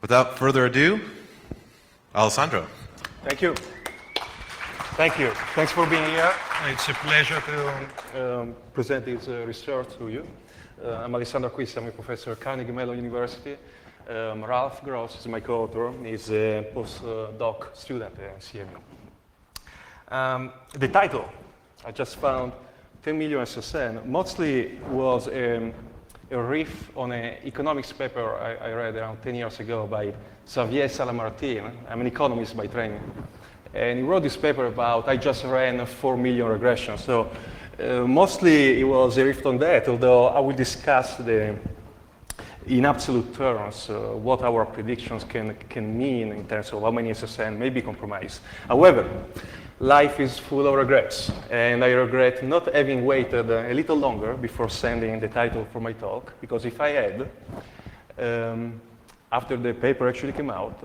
Without further ado, Alessandro. Thank you. Thank you. Thanks for being here. It's a pleasure to present this research to you. I'm Alessandro Acquisti. I'm a professor at Carnegie Mellon University. Ralph Gross is my co-author. He's a postdoc student at CMU. The title, I just found 10 million SSN, mostly was a riff on an economics paper I read around 10 years ago by Xavier Salamartin. I'm an economist by training. And he wrote this paper about, I just ran 4 million regressions. So mostly it was a riff on that, although I will discuss in absolute terms what our predictions can mean in terms of how many SSN may be compromised. However, life is full of regrets, and I regret not having waited a little longer before sending the title for my talk, because if I had, after the paper actually came out,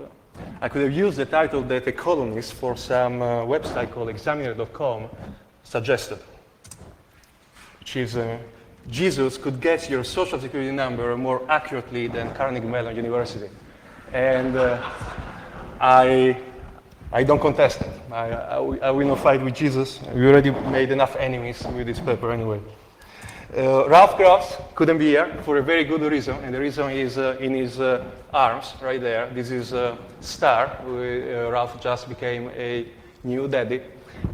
I could have used the title that a columnist for some website called examiner.com suggested, which is Jesus could guess your social security number more accurately than Carnegie Mellon University. And I don't contest it. I will not fight with Jesus. We already made enough enemies with this paper anyway. Ralph Gross couldn't be here for a very good reason, and the reason is in his arms right there. This is Star. Ralph just became a new daddy,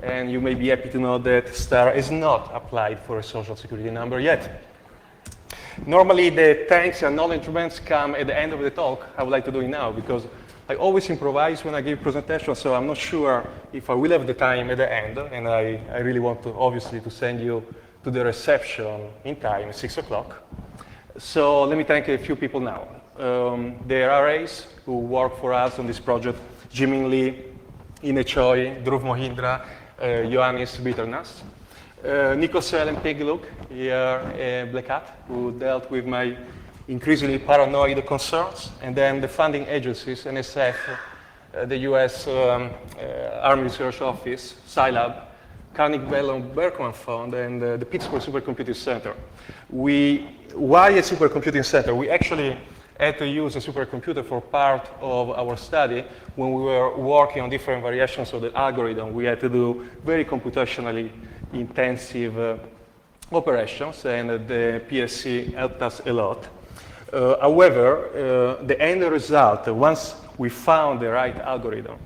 and you may be happy to know that Star is not applied for a social security number yet. Normally, the thanks and acknowledgements come at the end of the talk. I would like to do it now because I always improvise when I give presentations, so I'm not sure if I will have the time at the end, and I really want to, obviously, to send you to the reception in time, 6 o'clock. So let me thank a few people now. The RAs who work for us on this project, Jimin Lee, Ine Choi, Dhruv Mohindra, Ioannis Bitternas, Nico Sell and Peggy Luke, here Black Hat, who dealt with my increasingly paranoid concerns, and then the funding agencies, NSF, the US Army Research Office, Scilab, Carnegie Mellon Berkman Fund, and the Pittsburgh Supercomputing Center. Why a supercomputing center? We actually had to use a supercomputer for part of our study. When we were working on different variations of the algorithm, we had to do very computationally intensive operations, and the PSC helped us a lot. However, the end result, once we found the right algorithm,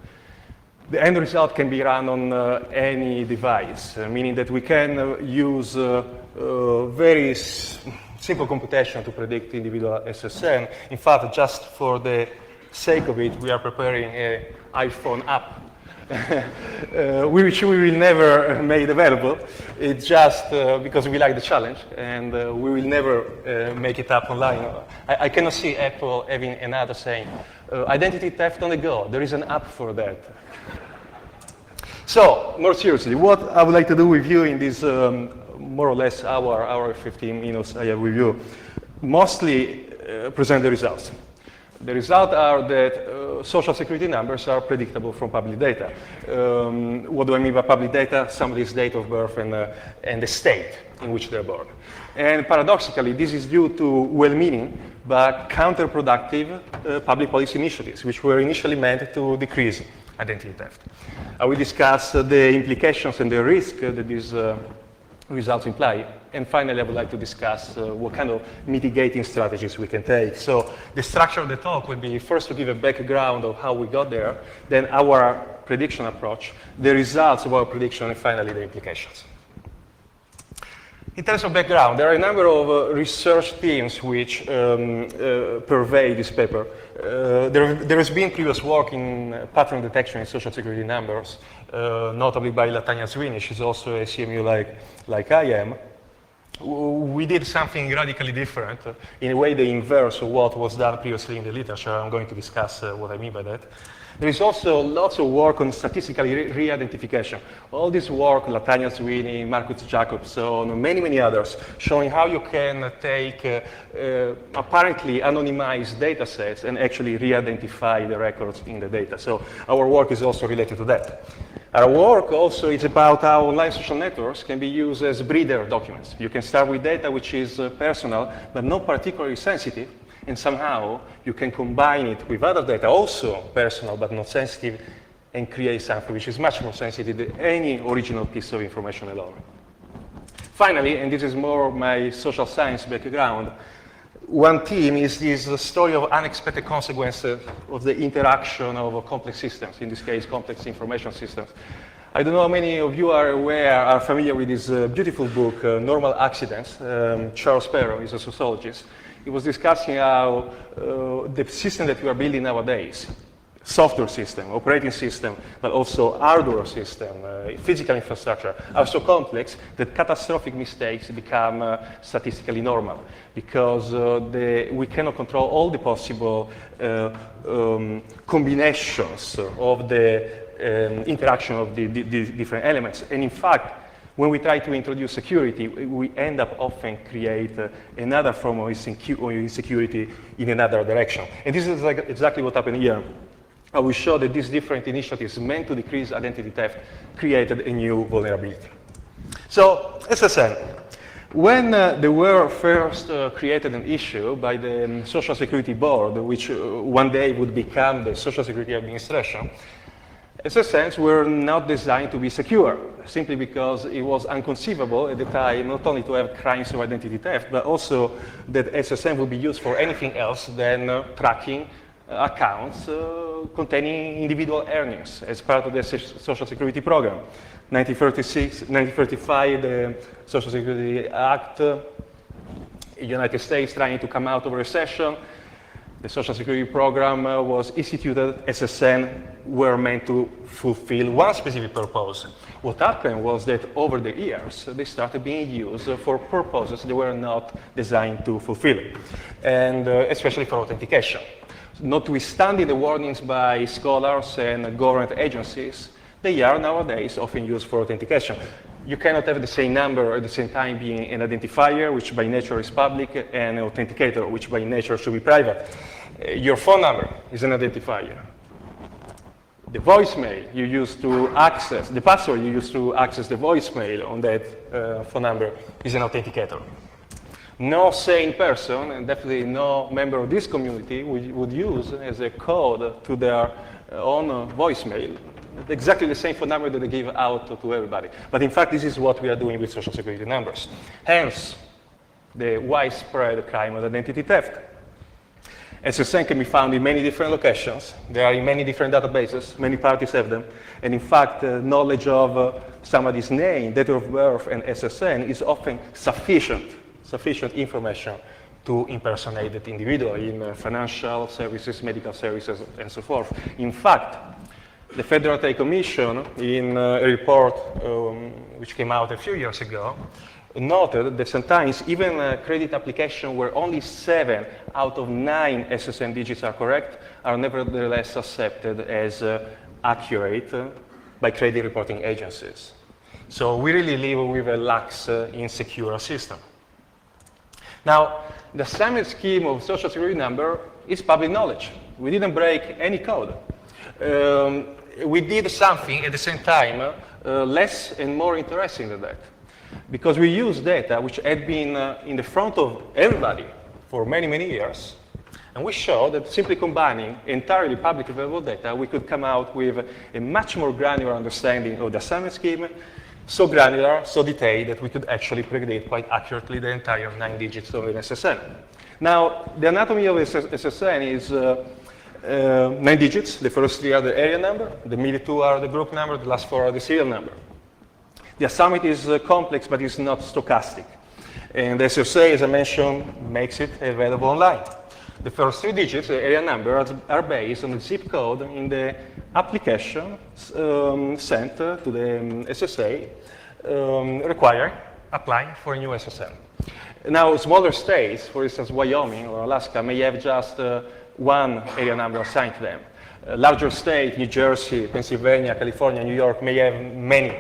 the end result can be run on any device, meaning that we can use very simple computation to predict individual SSN. In fact, just for the sake of it, we are preparing an iPhone app, which we will never make available. It's just because we like the challenge, and we will never make it up online. I cannot see Apple having another saying, identity theft on the go. There is an app for that. So, more seriously, what I would like to do with you in this more or less hour 15 minutes I have with you, mostly present the results. The results are that social security numbers are predictable from public data. What do I mean by public data? Somebody's date of birth and the state in which they're born. And paradoxically, this is due to well-meaning but counterproductive public policy initiatives, which were initially meant to decrease identity theft. I will discuss the implications and the risk that these results imply. And finally, I would like to discuss what kind of mitigating strategies we can take. So the structure of the talk will be first to give a background of how we got there, then our prediction approach, the results of our prediction, and finally the implications. In terms of background, there are a number of research themes which pervade this paper. There has been previous work in pattern detection in social security numbers, notably by Latanya Zwini. She's also a CMU like I am. We did something radically different, in a way the inverse of what was done previously in the literature. I'm going to discuss what I mean by that. There is also lots of work on statistical re-identification. All this work, Latanya Zwini, Marcus Jacobson, many others, showing how you can take apparently anonymized data sets and actually re-identify the records in the data. So our work is also related to that. Our work also is about how online social networks can be used as breeder documents. You can start with data which is personal, but not particularly sensitive, And somehow you can combine it with other data, also personal but not sensitive, and create something which is much more sensitive than any original piece of information alone. Finally, and this is more my social science background, one theme is this story of unexpected consequences of the interaction of complex systems, in this case, complex information systems. I don't know how many of you are familiar with this beautiful book, Normal Accidents. Charles Perrow is a sociologist. He was discussing how the system that we are building nowadays, software system, operating system, but also hardware system, physical infrastructure, are so complex that catastrophic mistakes become statistically normal because we cannot control all the possible combinations of the interaction of the different elements. And in fact, when we try to introduce security, we end up often create another form of insecurity in another direction. And this is exactly what happened here. I will show that these different initiatives meant to decrease identity theft created a new vulnerability. So, SSN. When there were first created an issue by the Social Security Board, which one day would become the Social Security Administration, SSNs were not designed to be secure, simply because it was inconceivable at the time not only to have crimes of identity theft, but also that SSN would be used for anything else than tracking accounts containing individual earnings as part of the Social Security program. 1935, the Social Security Act, United States trying to come out of recession, the Social Security program was instituted. SSN were meant to fulfill one specific purpose. What happened was that over the years, they started being used for purposes they were not designed to fulfill, and especially for authentication. Notwithstanding the warnings by scholars and government agencies, they are nowadays often used for authentication. You cannot have the same number at the same time being an identifier, which by nature is public, and an authenticator, which by nature should be private. Your phone number is an identifier. The voicemail you use to access, the password you use to access the voicemail on that phone number is an authenticator. No sane person, and definitely no member of this community, would use as a code to their own voicemail exactly the same phone number that they give out to everybody. But in fact, this is what we are doing with Social Security numbers. Hence, the widespread crime of identity theft. SSN can be found in many different locations. They are in many different databases. Many parties have them. And in fact, knowledge of somebody's name, date of birth, and SSN is often sufficient information to impersonate that individual in financial services, medical services, and so forth. In fact, the Federal Trade Commission, in a report which came out a few years ago, noted that sometimes even a credit application where only 7 out of 9 SSN digits are correct are nevertheless accepted as accurate by credit reporting agencies. So we really live with a lax, insecure system. Now, the assignment scheme of Social Security number is public knowledge. We didn't break any code. We did something at the same time less and more interesting than that. Because we used data which had been in the front of everybody for many, many years. And we showed that simply combining entirely public available data, we could come out with a much more granular understanding of the assignment scheme, so granular, so detailed, that we could actually predict quite accurately the entire 9 digits of an SSN. Now, the anatomy of SSN is 9 digits. The first 3 are the area number, the middle 2 are the group number, the last 4 are the serial number. The assignment is complex, but it's not stochastic. And the SSA, as I mentioned, makes it available online. The first 3 digits, the area number, are based on the zip code in the application sent to the SSA applying for a new SSN. Now, smaller states, for instance, Wyoming or Alaska, may have just 1 area number assigned to them. Larger states, New Jersey, Pennsylvania, California, New York, may have many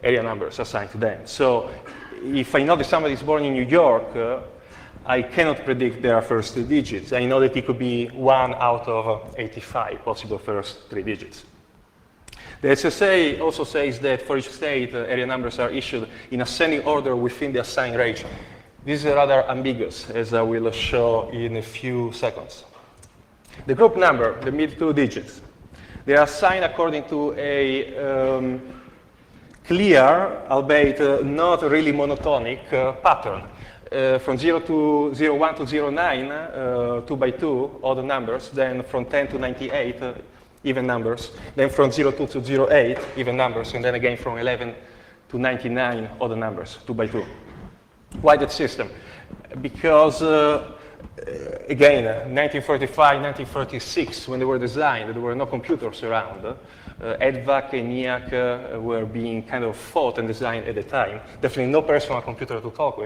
area numbers assigned to them. So if I know that somebody is born in New York, I cannot predict their first 3 digits. I know that it could be 1 out of 85 possible first 3 digits. The SSA also says that for each state, area numbers are issued in ascending order within the assigned range. This is rather ambiguous, as I will show in a few seconds. The group number, the mid two digits, they are assigned according to a clear, albeit not really monotonic, pattern. From 1 to 9, 2 by 2, odd numbers, then from 10 to 98, even numbers, then from 02 to 08, even numbers, and then again from 11 to 99, odd numbers, 2 by 2. Why that system? Because, again, 1945, 1946, when they were designed, there were no computers around. EDVAC and ENIAC were being kind of fought and designed at the time. Definitely no personal computer to talk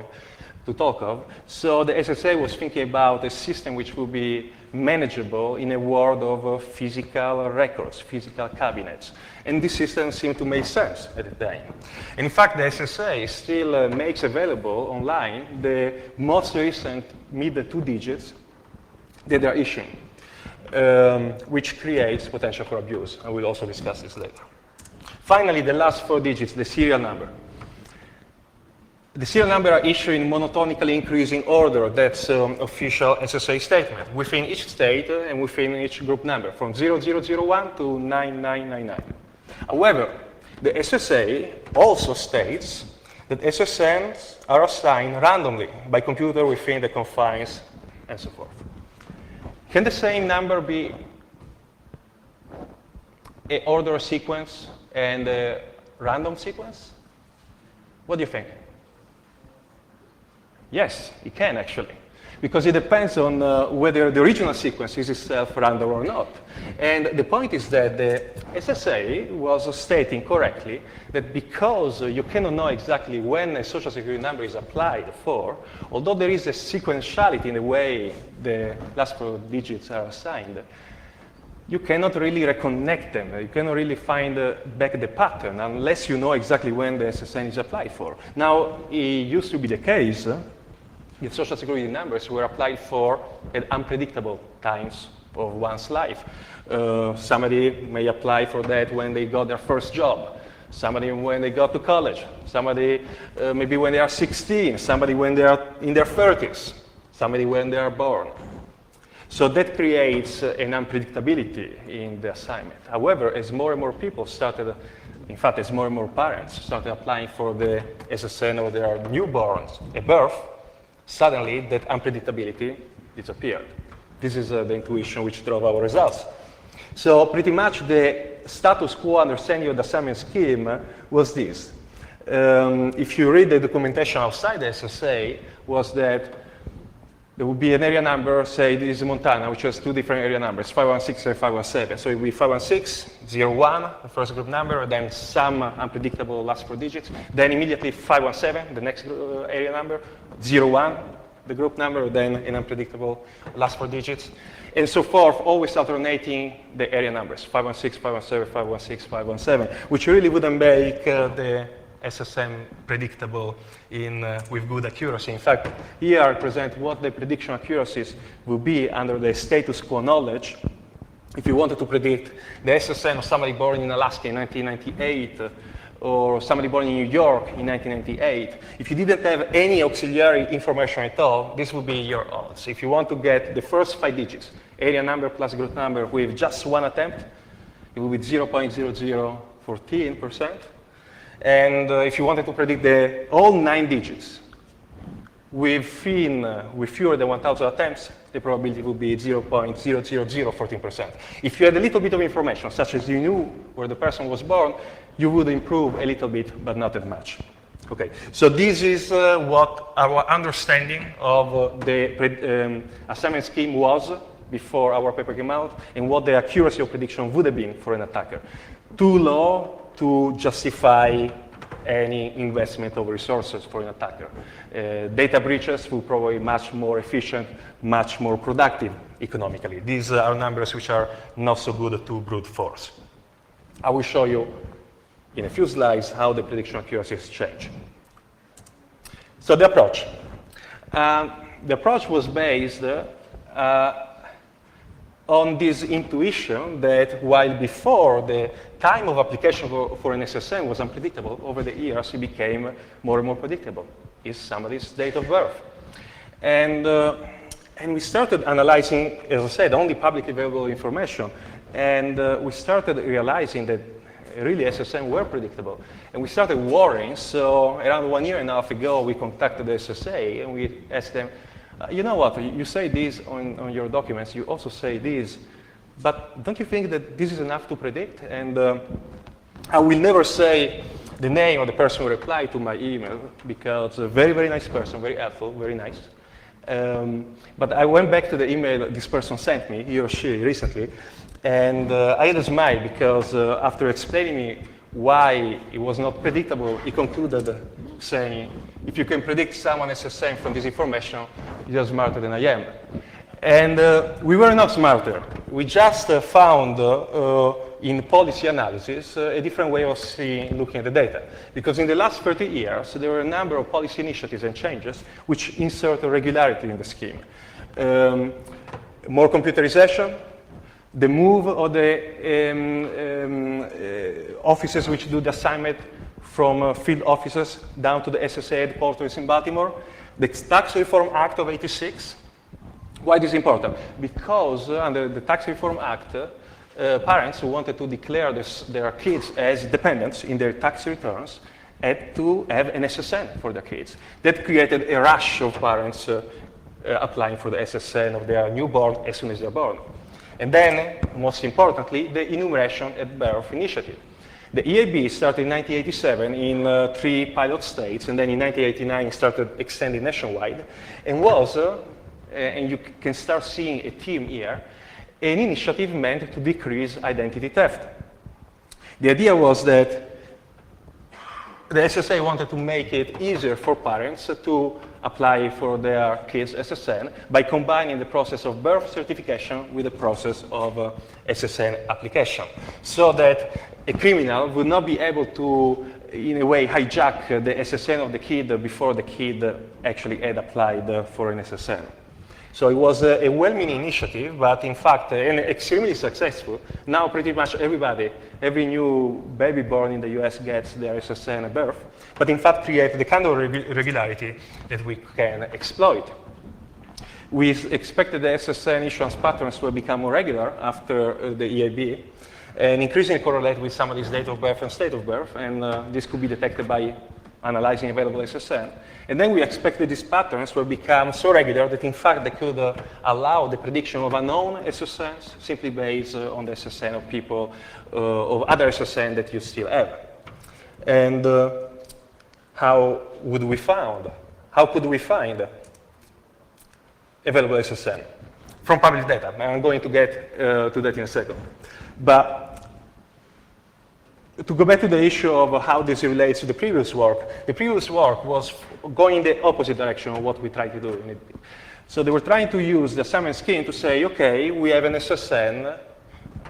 of. So the SSA was thinking about a system which would be manageable in a world of physical records, physical cabinets. And this system seemed to make sense at the time. In fact, the SSA still makes available online the most recent mid two digits that they are issuing, which creates potential for abuse. I will also discuss this later. Finally, the last 4 digits, the serial number. The serial number are issued in monotonically increasing order. That's official SSA statement within each state and within each group number, from 0001 to 9999. However, the SSA also states that SSNs are assigned randomly by computer within the confines and so forth. Can the same number be an order sequence and a random sequence? What do you think? Yes, it can actually, because it depends on whether the original sequence is itself random or not. And the point is that the SSA was stating correctly that because you cannot know exactly when a social security number is applied for, although there is a sequentiality in the way the last 4 digits are assigned, you cannot really reconnect them. You cannot really find back the pattern unless you know exactly when the SSN is applied for. Now, it used to be the case if social security numbers were applied for at unpredictable times of one's life. Somebody may apply for that when they got their first job, somebody when they got to college, somebody maybe when they are 16, somebody when they are in their 30s, somebody when they are born. So that creates an unpredictability in the assignment. However, as more and more people started, in fact, as more and more parents started applying for the SSN of their newborns at birth, suddenly that unpredictability disappeared. This is the intuition which drove our results. So pretty much the status quo understanding of the assignment scheme was this. If you read the documentation outside the SSA, was that there would be an area number, say this is Montana, which has 2 different area numbers, 516 and 517. So it would be 516, 01, the first group number, and then some unpredictable last 4 digits. Then immediately 517, the next area number, 01, the group number, then an unpredictable last 4 digits, and so forth, always alternating the area numbers, 516, 517, 516, 517, which really wouldn't make the SSM predictable with good accuracy. In fact, here I present what the prediction accuracies will be under the status quo knowledge. If you wanted to predict the SSN of somebody born in Alaska in 1998, or somebody born in New York in 1998, if you didn't have any auxiliary information at all, this would be your odds. If you want to get the first 5 digits, area number plus group number with just 1 attempt, it will be 0.0014%. And if you wanted to predict all 9 digits with fewer than 1,000 attempts, the probability would be 0.00014%. If you had a little bit of information, such as you knew where the person was born, you would improve a little bit, but not that much. Okay, so this is what our understanding of the assignment scheme was before our paper came out, and what the accuracy of prediction would have been for an attacker. Too low to justify any investment of resources for an attacker. Data breaches will probably be much more efficient, much more productive economically. These are numbers which are not so good to brute force. I will show you in a few slides how the prediction accuracies change. So the approach. The approach was based on this intuition that while before the time of application for an SSN was unpredictable, over the years it became more and more predictable. is somebody's date of birth. And we started analyzing, as I said, only publicly available information. And we started realizing that really SSN were predictable. And we started worrying. So around 1.5 years ago, we contacted the SSA and we asked them, you know what, you say this on your documents, you also say this, but don't you think that this is enough to predict? And I will never say the name of the person who replied to my email, because a very, very nice person, very helpful, very nice. But I went back to the email this person sent me, he or she, recently, and I had a smile because after explaining me why it was not predictable, he concluded saying, if you can predict someone SSN from this information, you're smarter than I am. And we were not smarter. We just found in policy analysis a different way of looking at the data. Because in the last 30 years, there were a number of policy initiatives and changes which insert a regularity in the scheme. More computerization, the move of the offices which do the assignment from field offices down to the SSA headquarters in Baltimore, the Tax Reform Act of '86. Why this is important? Because under the Tax Reform Act, parents who wanted to declare their kids as dependents in their tax returns had to have an SSN for their kids. That created a rush of parents applying for the SSN of their newborn as soon as they're born. And then, most importantly, the enumeration at birth initiative. The EAB started in 1987 in 3 pilot states, and then in 1989 started extending nationwide, and was, and you can start seeing a theme here, an initiative meant to decrease identity theft. The idea was that the SSA wanted to make it easier for parents to apply for their kids' SSN by combining the process of birth certification with the process of SSN application, so that a criminal would not be able to, in a way, hijack the SSN of the kid before the kid actually had applied for an SSN. So it was a well-meaning initiative, but in fact, extremely successful. Now pretty much everybody, every new baby born in the US gets their SSN at birth, but in fact create the kind of regularity that we can exploit. We expected the SSN issuance patterns will become more regular after the EAB, and increasingly correlate with somebody's date of birth and state of birth, and this could be detected by analyzing available SSN. And then we expected these patterns will become so regular that in fact they could allow the prediction of unknown SSNs simply based on the SSN of people, of other SSN that you still have. And how could we find available SSN? From public data. I'm going to get to that in a second. But to go back to the issue of how this relates to the previous work was going in the opposite direction of what we tried to do. So they were trying to use the assignment scheme to say, okay, we have an SSN,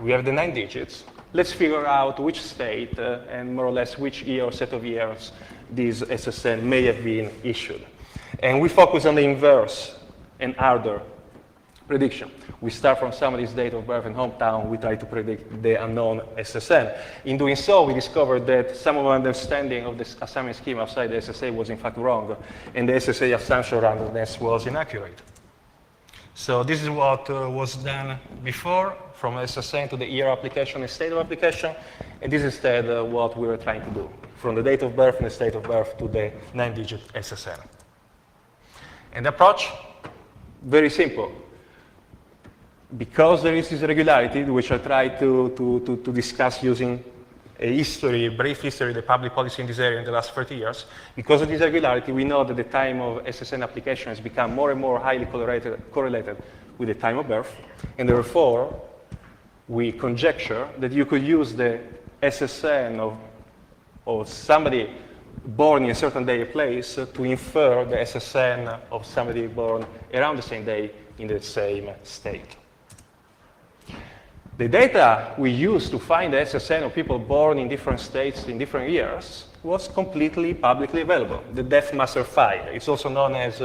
we have the 9 digits, let's figure out which state and more or less which year or set of years this SSN may have been issued. And we focus on the inverse and harder prediction. We start from somebody's date of birth and hometown, we try to predict the unknown SSN. In doing so, we discovered that some of our understanding of this assignment scheme outside the SSA was in fact wrong, and the SSA assumption randomness was inaccurate. So this is what was done before, from SSN to the year application and state of application, and this is instead what we were trying to do, from the date of birth and the state of birth to the 9-digit SSN. And the approach, very simple. Because there is this irregularity, which I tried to discuss using a history, a brief history of the public policy in this area in the last 30 years, because of this irregularity, we know that the time of SSN application has become more and more highly correlated with the time of birth, and therefore, we conjecture that you could use the SSN of somebody born in a certain day or place to infer the SSN of somebody born around the same day in the same state. The data we used to find the SSN of people born in different states in different years was completely publicly available. The death master file. It's also known as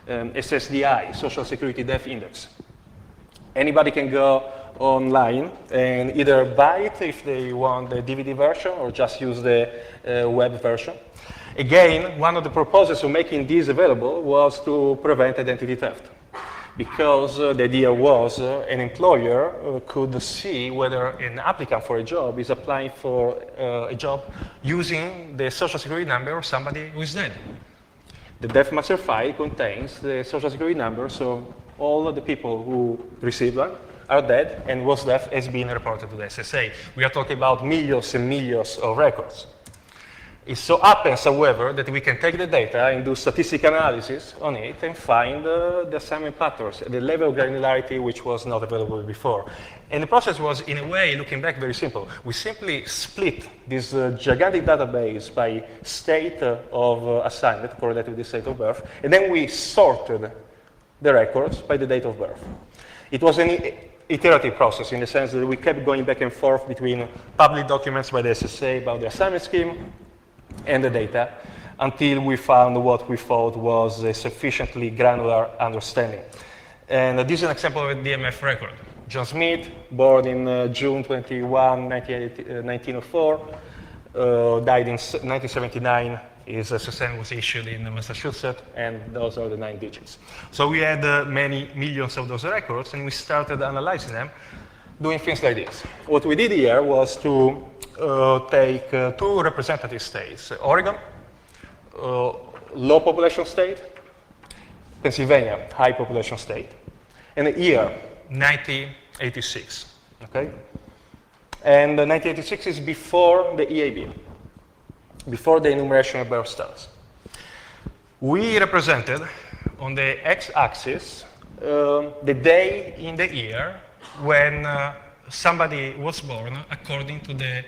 SSDI, Social Security Death Index. Anybody can go online and either buy it if they want the DVD version or just use the web version. Again, one of the purposes of making these available was to prevent identity theft, because the idea was an employer could see whether an applicant for a job is applying for a job using the social security number of somebody who is dead. The death master file contains the social security number, so all of the people who received one are dead, and whose death has been reported to the SSA. We are talking about millions and millions of records. It so happens, however, that we can take the data and do statistical analysis on it and find the assignment patterns at the level of granularity which was not available before. And the process was, in a way, looking back, very simple. We simply split this gigantic database by state of assignment correlated with the state of birth, and then we sorted the records by the date of birth. It was an iterative process in the sense that we kept going back and forth between public documents by the SSA about the assignment scheme and the data until we found what we thought was a sufficiently granular understanding. And this is an example of a DMF record. John Smith, born in June 21, 1904, died in 1979. His SSN was issued in Massachusetts, and those are the 9 digits. So we had many millions of those records, and we started analyzing them, doing things like this. What we did here was to take 2 representative states, Oregon, low population state, Pennsylvania, high population state, and the year, 1986, okay? And 1986 is before the EAB, before the enumeration of birth stars. We represented on the x-axis the day in the year when somebody was born according to the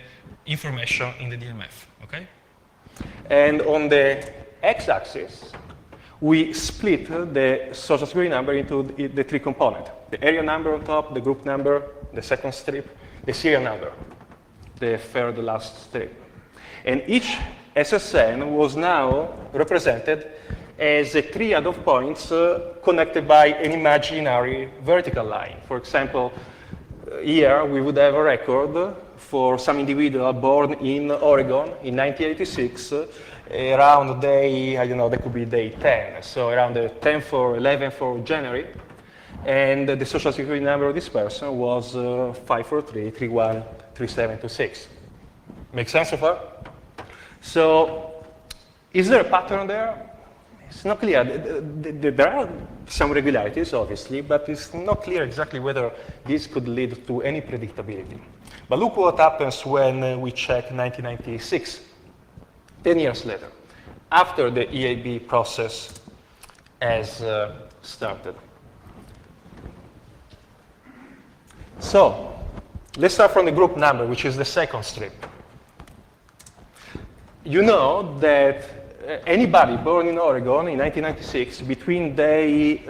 information in the DMF, okay? And on the x-axis, we split the social security number into the 3 components. The area number on top, the group number, the second strip, the serial number, the third last strip. And each SSN was now represented as a triad of points connected by an imaginary vertical line. For example, here we would have a record for some individual born in Oregon in 1986, around day, I don't know, that could be day 10, so around the 10th or 11th of January. And the social security number of this person was 543-313726. Make sense so far? So, is there a pattern there? It's not clear. There are some regularities, obviously, but it's not clear exactly whether this could lead to any predictability. But look what happens when we check 1996, 10 years later, after the EAB process has started. So, let's start from the group number, which is the second strip. You know that anybody born in Oregon in 1996 between day,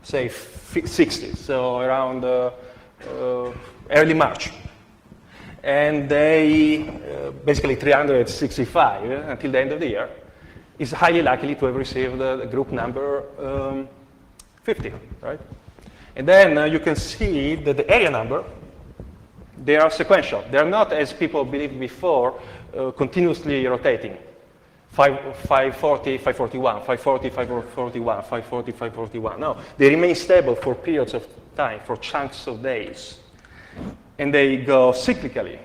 say, 60, so around early March, and day basically 365 until the end of the year, is highly likely to have received the group number 50, right? And then you can see that the area number, they are sequential. They are not, as people believed before, continuously rotating. 540, 541, 540, 541, 540, 541. No, they remain stable for periods of time, for chunks of days. And they go cyclically,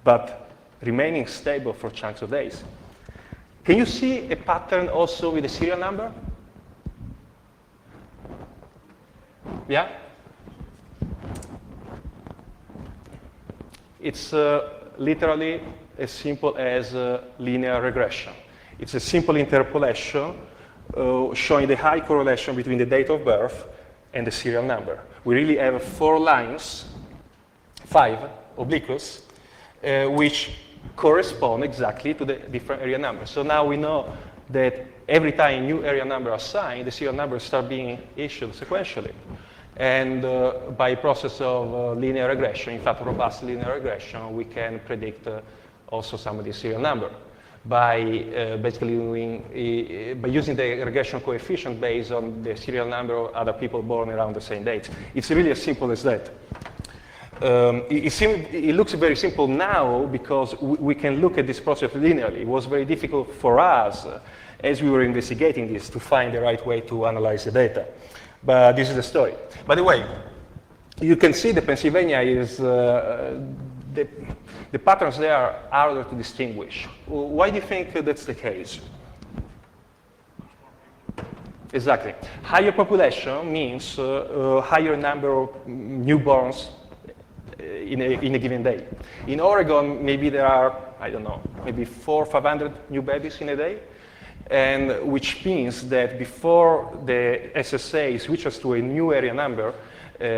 but remaining stable for chunks of days. Can you see a pattern also with the serial number? Yeah? It's literally as simple as linear regression. It's a simple interpolation showing the high correlation between the date of birth and the serial number. We really have 4 lines, 5 obliquous, which correspond exactly to the different area numbers. So now we know that every time a new area number is assigned, the serial numbers start being issued sequentially. And by process of linear regression, in fact, robust linear regression, we can predict also some of the serial number by basically by using the regression coefficient based on the serial number of other people born around the same date. It's really as simple as that. It looks very simple now because we can look at this process linearly. It was very difficult for us, as we were investigating this, to find the right way to analyze the data. But this is the story. By the way, you can see that Pennsylvania is, the patterns there are harder to distinguish. Why do you think that's the case? Exactly. Higher population means higher number of newborns in a given day. In Oregon, maybe there are, I don't know, maybe 400 or 500 new babies in a day, and which means that before the SSA switches to a new area number,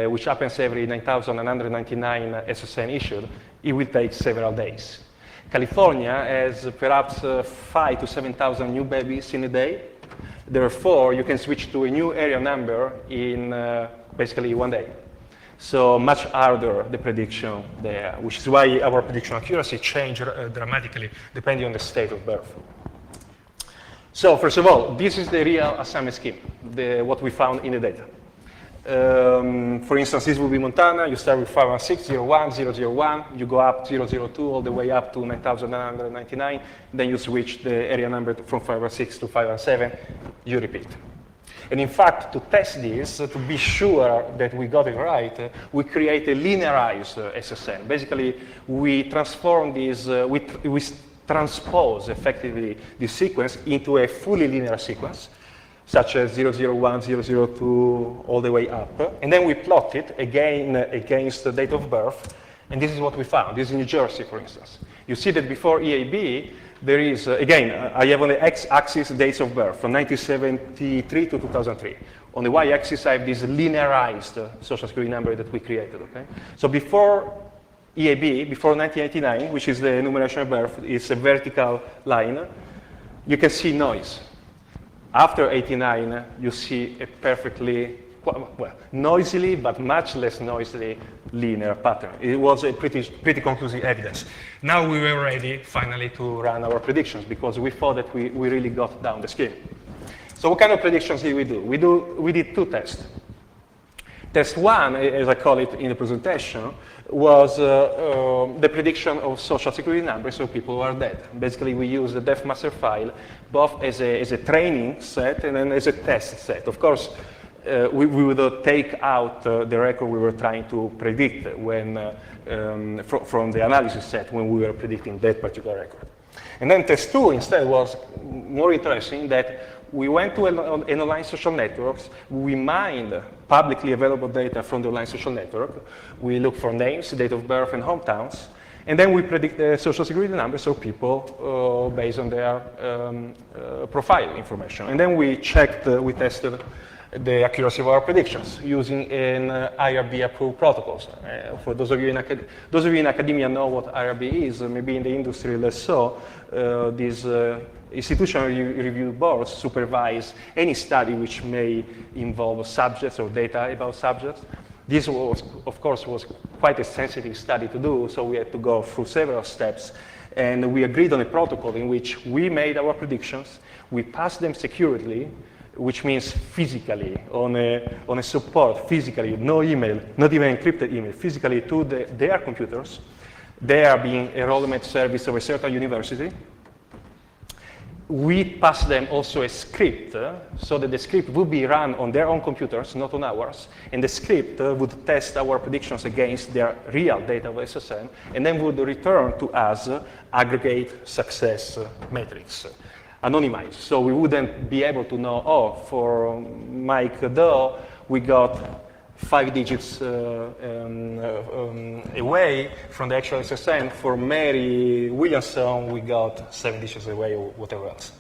which happens every 9,999 SSN issued, it will take several days. California has perhaps 5,000 to 7,000 new babies in a day. Therefore, you can switch to a new area number in basically one day. So much harder the prediction there, which is why our prediction accuracy changed dramatically depending on the state of birth. So first of all, this is the real assignment scheme, what we found in the data. For instance, this will be Montana. You start with 516, 01, 001. You go up 002 all the way up to 9,999. Then you switch the area number from 516 to 517. You repeat. And in fact, to test this, to be sure that we got it right, we create a linearized SSN. Basically, we transform this, we transpose effectively this sequence into a fully linear sequence, such as 001, 002, all the way up. And then we plot it again against the date of birth. And this is what we found. This is New Jersey, for instance. You see that before EAB, there is, again, I have on the x-axis dates of birth from 1973 to 2003. On the y-axis, I have this linearized social security number that we created, okay? So before EAB, before 1989, which is the enumeration of birth, it's a vertical line. You can see noise. After 89, you see a perfectly, well, noisily, but much less noisily linear pattern. It was a pretty conclusive evidence. Now we were ready, finally, to run our predictions because we thought that we really got down the scheme. So what kind of predictions did we do? We did two tests. Test one, as I call it in the presentation, was the prediction of social security numbers of people who are dead. Basically, we use the death master file both as a training set and then as a test set. Of course, we would take out the record we were trying to predict when, from the analysis set when we were predicting that particular record. And then test two instead was more interesting that we went to an online social networks, we mined publicly available data from the online social network, we look for names, date of birth, and hometowns, and then we predict the social security numbers of people based on their profile information. And then we checked, we tested the accuracy of our predictions using an IRB-approved protocols. For those of you in academia know what IRB is, maybe in the industry less so. These institutional review boards supervise any study which may involve subjects or data about subjects. This was, of course, was quite a sensitive study to do, so we had to go through several steps. And we agreed on a protocol in which we made our predictions, we passed them securely, which means physically, on a support, physically, no email, not even encrypted email, physically to their computers. They are being enrollment service of a certain university. We pass them also a script, so that the script would be run on their own computers, not on ours, and the script would test our predictions against their real data of SSN, and then would return to us aggregate success metrics, anonymized. So we wouldn't be able to know, oh, for Mike Doe, we got 5 digits away from the actual SSN. For Mary Williamson, we got 7 digits away or whatever else.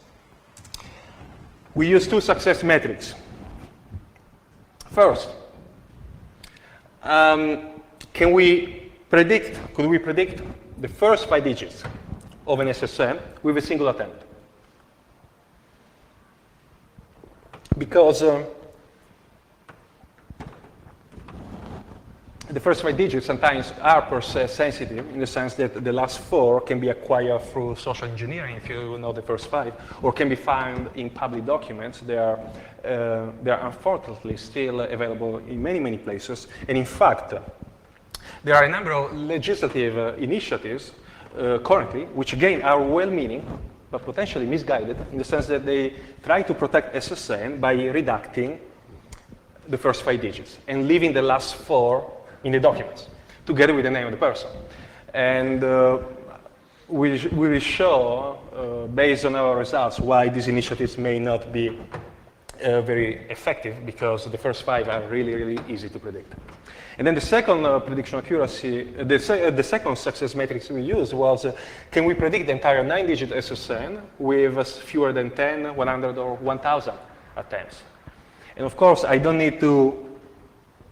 We use 2 success metrics. First, could we predict the first 5 digits of an SSN with a single attempt? Because the first 5 digits sometimes are per se sensitive in the sense that the last 4 can be acquired through social engineering if you know the first 5, or can be found in public documents. They are unfortunately still available in many, many places. And in fact, There are a number of legislative initiatives currently, which again are well-meaning, but potentially misguided, in the sense that they try to protect SSN by reducing the first 5 digits and leaving the last 4 in the documents, together with the name of the person. And we will show, based on our results, why these initiatives may not be very effective, because the first 5 are really, really easy to predict. And then the second prediction accuracy, the second success matrix we used was, can we predict the entire 9-digit SSN with fewer than 10, 100, or 1,000 attempts? And of course, I don't need to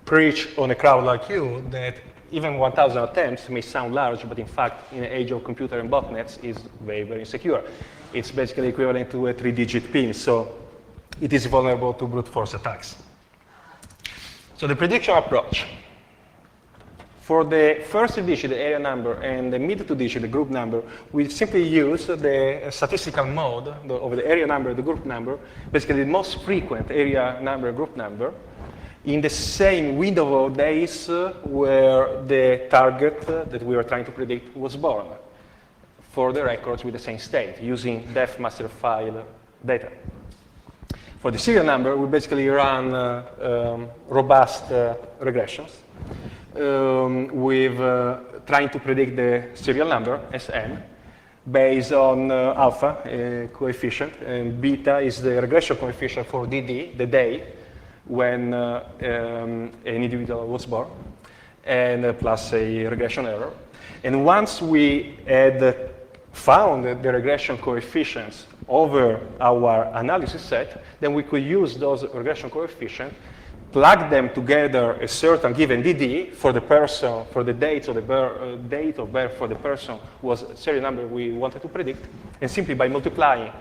preach on a crowd like you that even 1,000 attempts may sound large, but in fact, in the age of computer and botnets, is very, very insecure. It's basically equivalent to a 3-digit PIN, so it is vulnerable to brute force attacks. So the prediction approach. For the first 2 digit, the area number, and the mid 2 digit, the group number, we simply use the statistical mode of the area number, the group number, basically the most frequent area number, group number, in the same window of days where the target that we were trying to predict was born, for the records with the same state, using def master file data. For the serial number, we basically run robust regressions with trying to predict the serial number, Sn, based on alpha, coefficient, and beta is the regression coefficient for DD, the day when an individual was born, and plus a regression error. And once we had found the regression coefficients over our analysis set, then we could use those regression coefficients, plug them together a certain given DD for the person, for the date of birth for the person was serial number we wanted to predict, and simply by multiplying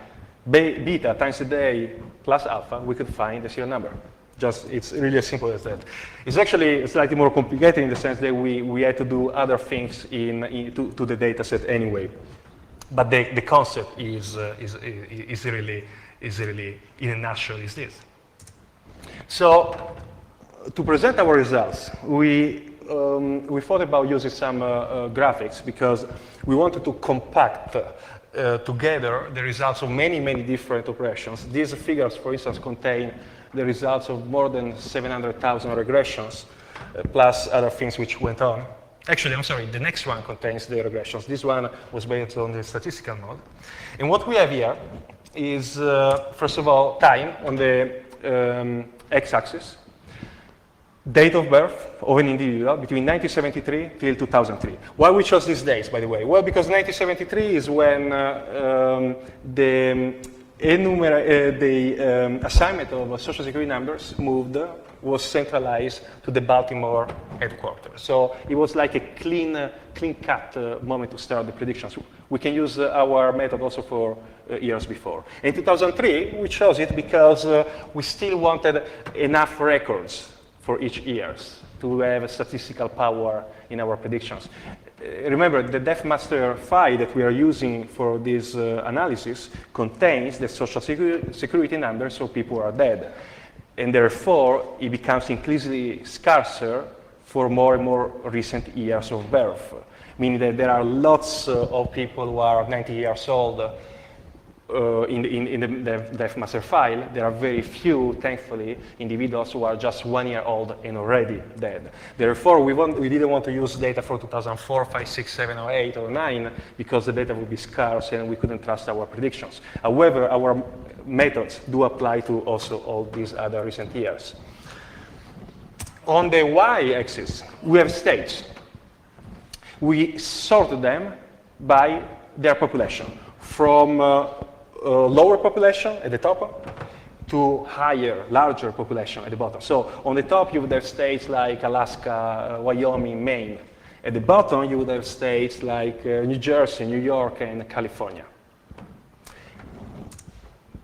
beta times the day plus alpha, we could find the serial number. Just, it's really as simple as that. It's actually slightly more complicated in the sense that we had to do other things to the data set anyway. But the concept is really, in a nutshell, is this. So, to present our results, we thought about using some graphics because we wanted to compact together the results of many, many different operations. These figures, for instance, contain the results of more than 700,000 regressions, plus other things which went on. Actually, I'm sorry, the next one contains the regressions. This one was based on the statistical mode. And what we have here is, first of all, time on the x-axis, date of birth of an individual between 1973 till 2003. Why we chose these dates, by the way? Well, because 1973 is when the assignment of Social Security numbers was centralized to the Baltimore headquarters. So it was like a clean-cut moment to start the predictions. We can use our method also for years before. In 2003, we chose it because we still wanted enough records for each year to have a statistical power in our predictions. Remember, the DefMaster file that we are using for this analysis contains the Social Security number, so people are dead. And therefore, it becomes increasingly scarcer for more and more recent years of birth, meaning that there are lots of people who are 90 years old in the DefMaster file. There are very few, thankfully, individuals who are just 1 year old and already dead. Therefore, we didn't want to use data for 2004, 5, 6, 7, or 8, or 9, because the data would be scarce and we couldn't trust our predictions. However, our methods do apply to also all these other recent years. On the y-axis, we have states. We sort them by their population, from lower population at the top to higher, larger population at the bottom. So on the top, you would have states like Alaska, Wyoming, Maine. At the bottom, you would have states like New Jersey, New York, and California.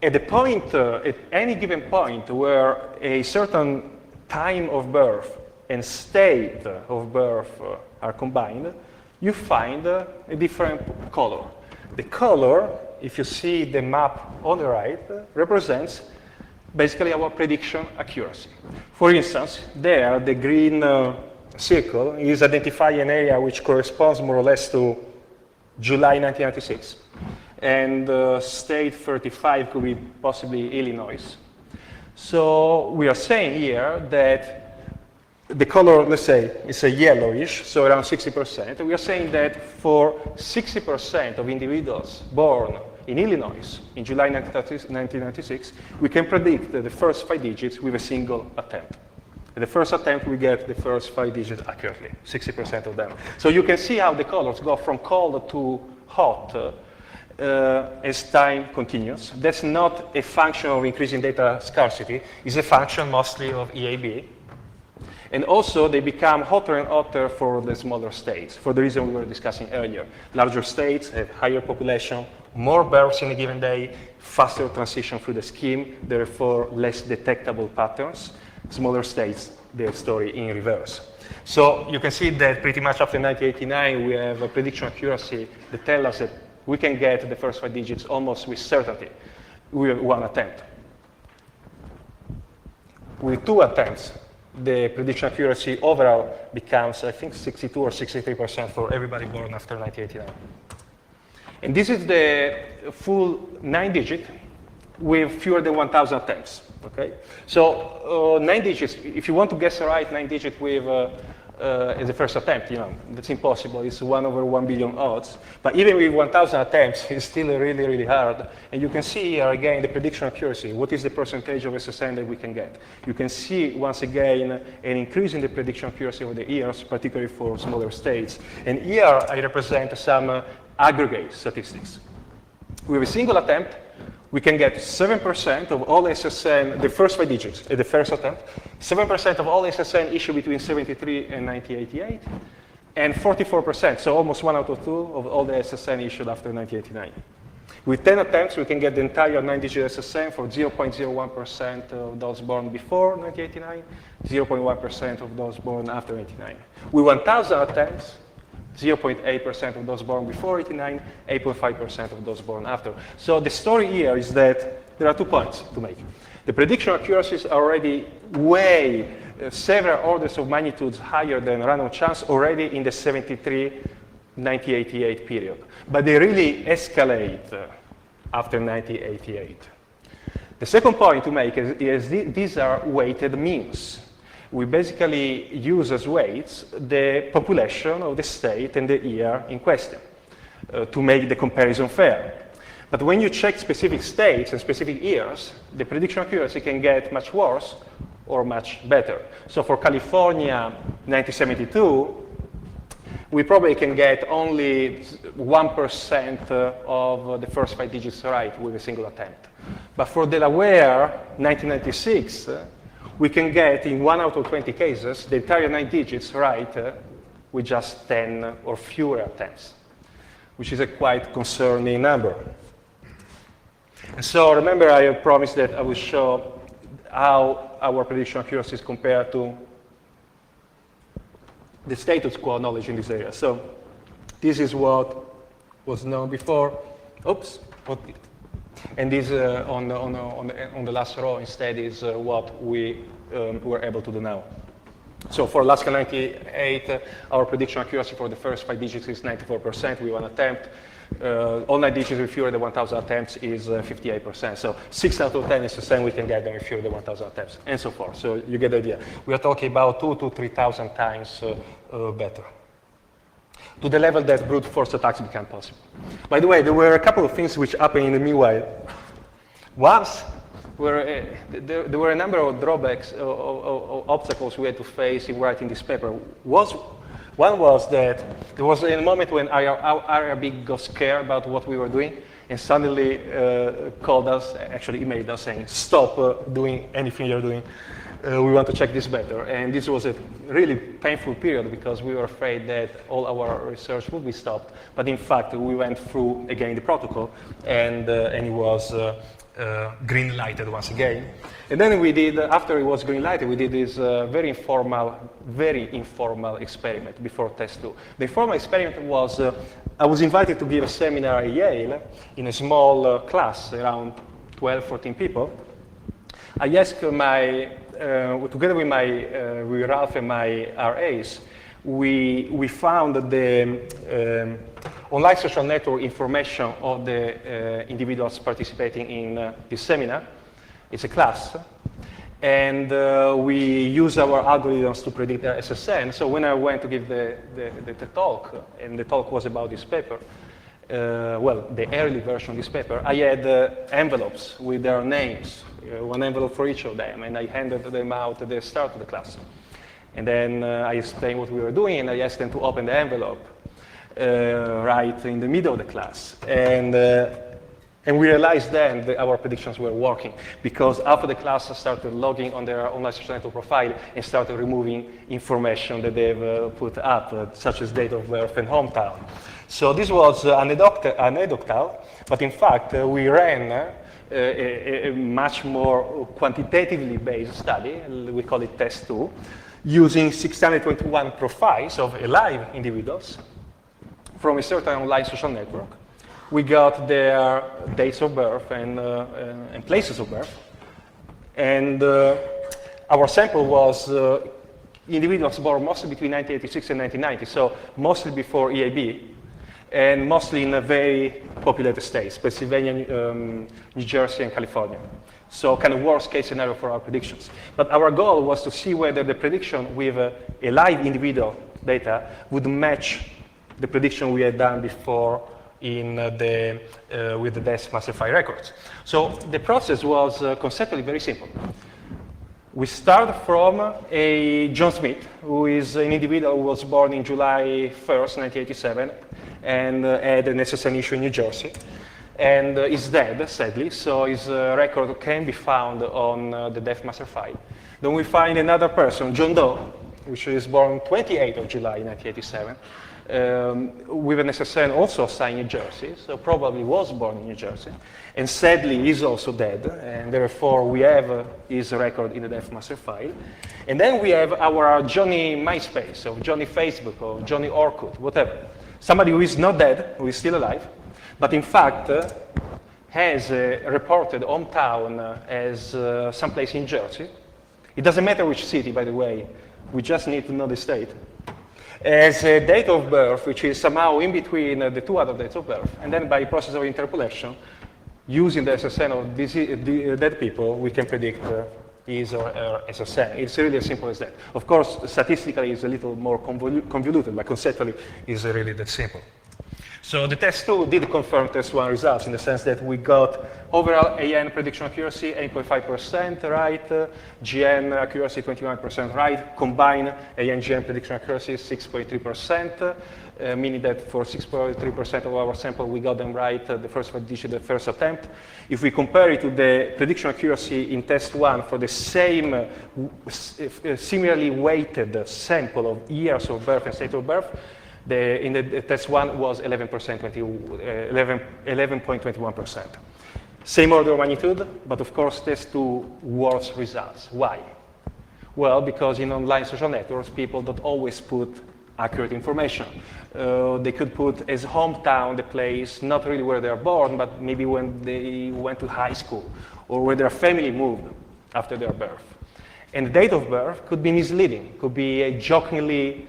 At the point, at any given point where a certain time of birth and state of birth are combined, you find a different color. The color, if you see the map on the right, represents basically our prediction accuracy. For instance, there, the green circle is identifying an area which corresponds more or less to July 1996. And state 35 could be possibly Illinois. So we are saying here that the color, let's say, is a yellowish, so around 60%. We are saying that for 60% of individuals born in Illinois in July 1996, we can predict the first 5 digits with a single attempt. The first attempt, we get the first 5 digits accurately, 60% of them. So you can see how the colors go from cold to hot as time continues. That's not a function of increasing data scarcity. It's a function mostly of EAB. And also, they become hotter and hotter for the smaller states, for the reason we were discussing earlier. Larger states have higher population, more births in a given day, faster transition through the scheme, therefore less detectable patterns. Smaller states, their story in reverse. So you can see that pretty much after 1989, we have a prediction accuracy that tells us that we can get the first 5 digits almost with certainty with 1 attempt. With 2 attempts, the prediction accuracy overall becomes, I think, 62 or 63% for everybody born after 1989. And this is the full 9-digit with fewer than 1,000 attempts. Okay, so 9 digits. If you want to guess right 9 digits with as a first attempt, that's impossible. It's 1 over 1 billion odds. But even with 1,000 attempts, it's still really, really hard. And you can see here again the prediction accuracy. What is the percentage of SSN that we can get? You can see once again an increase in the prediction accuracy over the years, particularly for smaller states. And here I represent some aggregate statistics. With a single attempt, we can get 7% of all SSN, the first 5 digits at the first attempt, 7% of all SSN issued between 73 and 1988, and 44%, so almost 1 out of 2 of all the SSN issued after 1989. With 10 attempts, we can get the entire 9-digit SSN for 0.01% of those born before 1989, 0.1% of those born after 1989. With 1,000 attempts, 0.8% of those born before 89, 8.5% of those born after. So the story here is that there are 2 points to make. The prediction accuracies are already way, several orders of magnitudes higher than random chance already in the 73-1988 period. But they really escalate after 1988. The second point to make is these are weighted means. We basically use as weights the population of the state and the year in question to make the comparison fair. But when you check specific states and specific years, the prediction accuracy can get much worse or much better. So for California, 1972, we probably can get only 1% of the first 5 digits right with a single attempt. But for Delaware, 1996, we can get, in 1 out of 20 cases, the entire 9 digits right with just 10 or fewer attempts, which is a quite concerning number. And so remember, I promised that I will show how our prediction accuracies compare to the status quo knowledge in this area. So this is what was known before. Oops. And this on the last row instead is what we were able to do now. So for Alaska 98, our prediction accuracy for the first 5 digits is 94% with 1 attempt. All 9 digits with fewer than 1,000 attempts is 58%. So 6 out of 10 is the same we can get them with fewer than 1,000 attempts, and so forth. So you get the idea. We are talking about 2,000 to 3,000 times better, to the level that brute force attacks become possible. By the way, there were a couple of things which happened in the meanwhile. Once, there were a number of drawbacks, or obstacles we had to face in writing this paper. One was that there was a moment when IRB got scared about what we were doing and suddenly called us, actually emailed us saying, stop doing anything you're doing. We want to check this better. And this was a really painful period because we were afraid that all our research would be stopped. But in fact, we went through again the protocol and it was green lighted once again. And then we did, after it was green lighted, we did this very informal experiment before test 2. The informal experiment was, I was invited to give a seminar at Yale in a small class, around 12, 14 people. I asked my together with with Ralph and my RAs, we found the online social network information of the individuals participating in this seminar. It's a class. And we use our algorithms to predict their SSN. So when I went to give the talk, and the talk was about this paper, well, the early version of this paper, I had envelopes with their names, one envelope for each of them, and I handed them out at the start of the class. And then I explained what we were doing, and I asked them to open the envelope right in the middle of the class. And we realized then that our predictions were working, because after the class started logging on their online social network profile and started removing information that they've put up, such as date of birth and hometown. So this was anecdotal, but in fact, we ran a much more quantitatively based study, we call it test 2, using 621 profiles of alive individuals from a certain online social network. We got their dates of birth and places of birth. And our sample was individuals born mostly between 1986 and 1990, so mostly before EAB, and mostly in very populated states, Pennsylvania, New Jersey, and California. So kind of worst case scenario for our predictions. But our goal was to see whether the prediction with a live individual data would match the prediction we had done before with the death master file records. So the process was conceptually very simple. We start from a John Smith, who is an individual who was born in July 1st, 1987, and had an SSN issue in New Jersey, and is dead, sadly, so his record can be found on the death master file. Then we find another person, John Doe, which is born 28th of July, 1987, with an SSN also assigned in New Jersey, so probably was born in New Jersey, and sadly is also dead, and therefore we have his record in the death master file. And then we have our Johnny MySpace, or Johnny Facebook, or Johnny Orkut, whatever. Somebody who is not dead, who is still alive, but in fact has reported hometown as someplace in Jersey. It doesn't matter which city, by the way, we just need to know the state. As a date of birth, which is somehow in between the two other dates of birth, and then by process of interpolation, using the SSN of these dead people, we can predict his or her SSN. It's really as simple as that. Of course, statistically, it's a little more convoluted, but conceptually, it's really that simple. So the test 2 did confirm test 1 results in the sense that we got overall AN prediction accuracy 8.5% right, GN accuracy 21% right, combined AN GN prediction accuracy 6.3%, meaning that for 6.3% of our sample we got them right the first digit, the first attempt. If we compare it to the prediction accuracy in test 1 for the same similarly weighted sample of years of birth and state of birth, in the test 1 was 11.21%. Same order of magnitude, but of course test 2 worse results. Why? Well, because in online social networks, people don't always put accurate information. They could put as hometown the place, not really where they are born, but maybe when they went to high school, or where their family moved after their birth. And the date of birth could be misleading, could be jokingly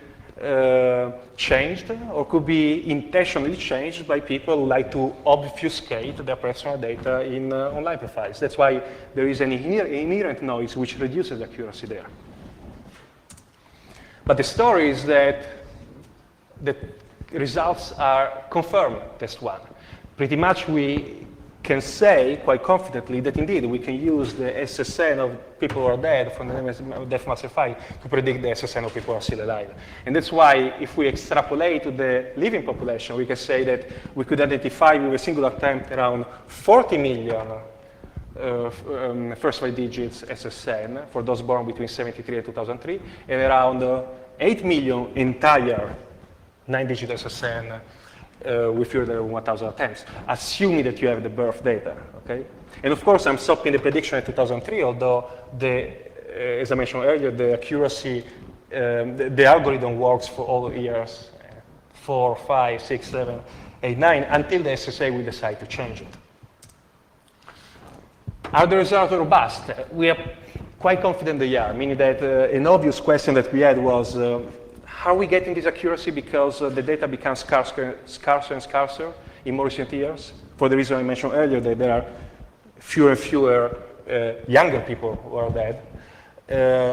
changed, or could be intentionally changed by people who like to obfuscate their personal data in online profiles. That's why there is an inherent noise which reduces accuracy there. But the story is that the results are confirmed, test 1. Pretty much we can say quite confidently that indeed we can use the SSN of people who are dead from the death master file to predict the SSN of people who are still alive. And that's why if we extrapolate to the living population, we can say that we could identify with a single attempt around 40 million first 5 digits SSN for those born between 73 and 2003, and around 8 million entire 9-digit SSN with fewer than 1,000 attempts, assuming that you have the birth data, okay? And of course, I'm stopping the prediction at 2003, although as I mentioned earlier, the accuracy, the algorithm works for all the years, 4, 5, 6, 7, 8, 9, until the SSA will decide to change it. Are the results robust? We are quite confident they are, meaning that an obvious question that we had was, are we getting this accuracy because the data becomes scarcer and scarcer in more recent years? For the reason I mentioned earlier, that there are fewer and fewer younger people who are dead.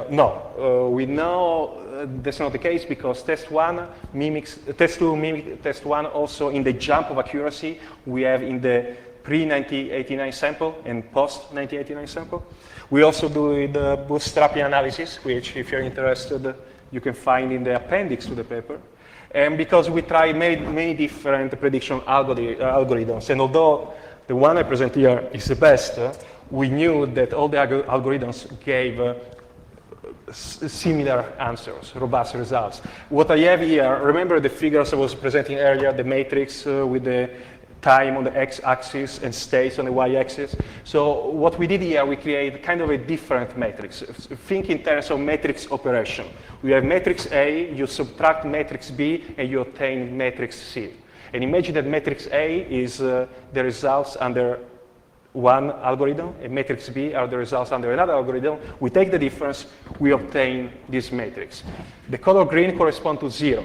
No, we know that's not the case because test 2 mimics test 1 also in the jump of accuracy we have in the pre-1989 sample and post-1989 sample. We also do the bootstrapping analysis, which if you're interested, you can find in the appendix to the paper. And because we tried many different prediction algorithms, and although the one I present here is the best, we knew that all the algorithms gave similar answers, robust results. What I have here, remember the figures I was presenting earlier, the matrix with the time on the x-axis and states on the y-axis. So what we did here, we create kind of a different matrix. Think in terms of matrix operation. We have matrix A, you subtract matrix B, and you obtain matrix C. And imagine that matrix A is the results under one algorithm, and matrix B are the results under another algorithm. We take the difference, we obtain this matrix. The color green corresponds to 0,